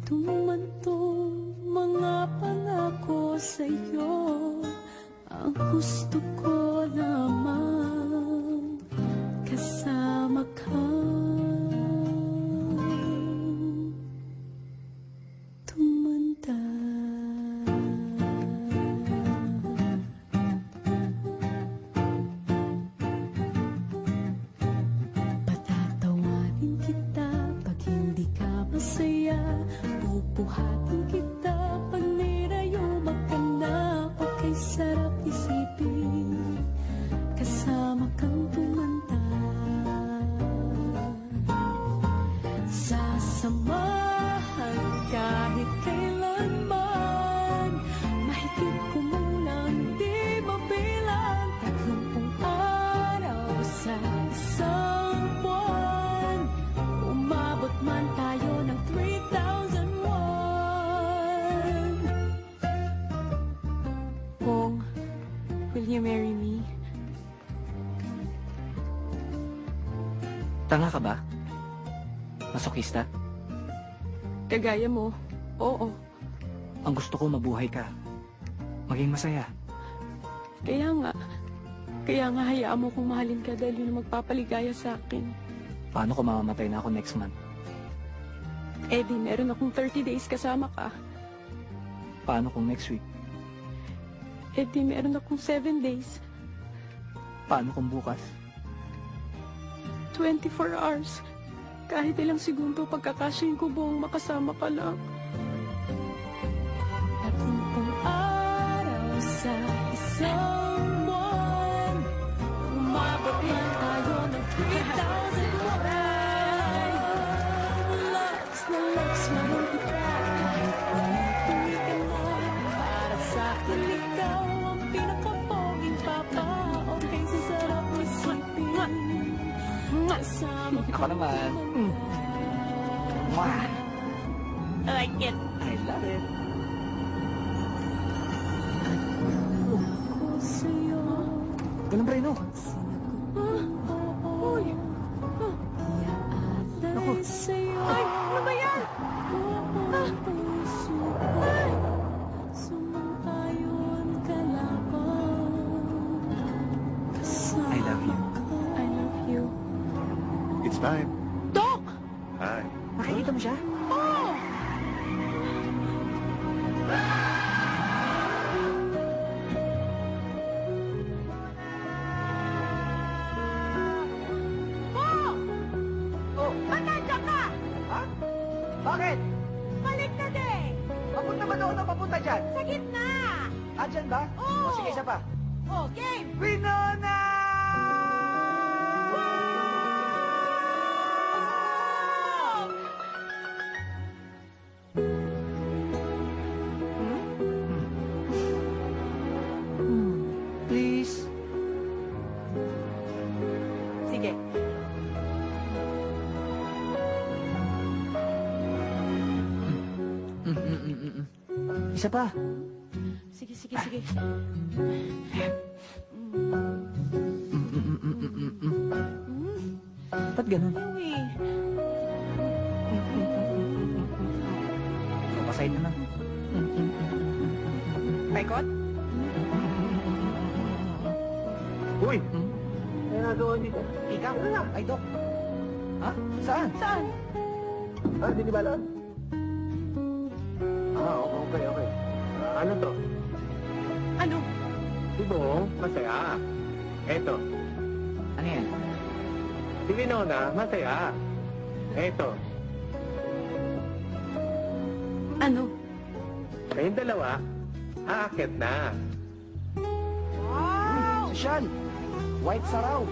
Tumantong mga pangako sa'yo, ang gusto ko lamang kasama ka. Tumanda. Patatawarin kita pag hindi ka masaya, bubuhatin kita pag nirayumak ka na. Okay, sarap isipin, kasama kang tumanda. Sasamahan kahit kailanman, mahigit kumulang di mabilang, 30 araw sa isang buwan. Umabot man tayo ng 3,001. Pong, will you marry me? Tanga ka ba? Masokista? Kagaya mo, oo. Ang gusto ko mabuhay ka. Maging masaya. Kaya nga hayaan mo kong mahalin ka dahil yun ang magpapaligaya sa akin. Paano kung mamamatay na ako next month? Eh di, meron akong 30 days kasama ka. Paano kung next week? Eh di, meron akong 7 days. Paano kung bukas? 24 hours. Kahit ilang segundo, pagkakasyahin ko buong makasama ka lang. 30 araw sa isang buwan, umabot man tayo ng 3,001. Lakas na lakas maroon kita, kahit pumipili ka na. Para sa akin, ikaw ang pinakapoging papa. Okay, sarap isipin, kasama ka. Ako naman. Mwah! I like it. I love it. Ganun ba rin, no? Uy! Ako. Ay! Ano ba yan? Ay! I love you. I love you. It's time. Doc! Hi. Nakikita mo siya? Oh! Oh! Ba't nandiyan ka? Ha? Bakit? Balik na din! Papunta ba doon o papunta dyan? Sa gitna! Ah, dyan ba? Oo. O, sige, isa pa. Oh, game! Winona! Please. Sige. Isa pa. Sige, sige, sige. Ba't ganun? Uy! Pasay na lang. Paikot? Uy! May nagawa dito. Ikaw? Ay, Dok. Ha? Saan? Saan? Ah, di ba lang? Ah, okay. Ano to? Ano? Si Bong, masaya. Eto. Ano yan? Si Winona, masaya. Eto. Ano? Kayong dalawa, aakit na. Wow! Sosyal. White Saraw.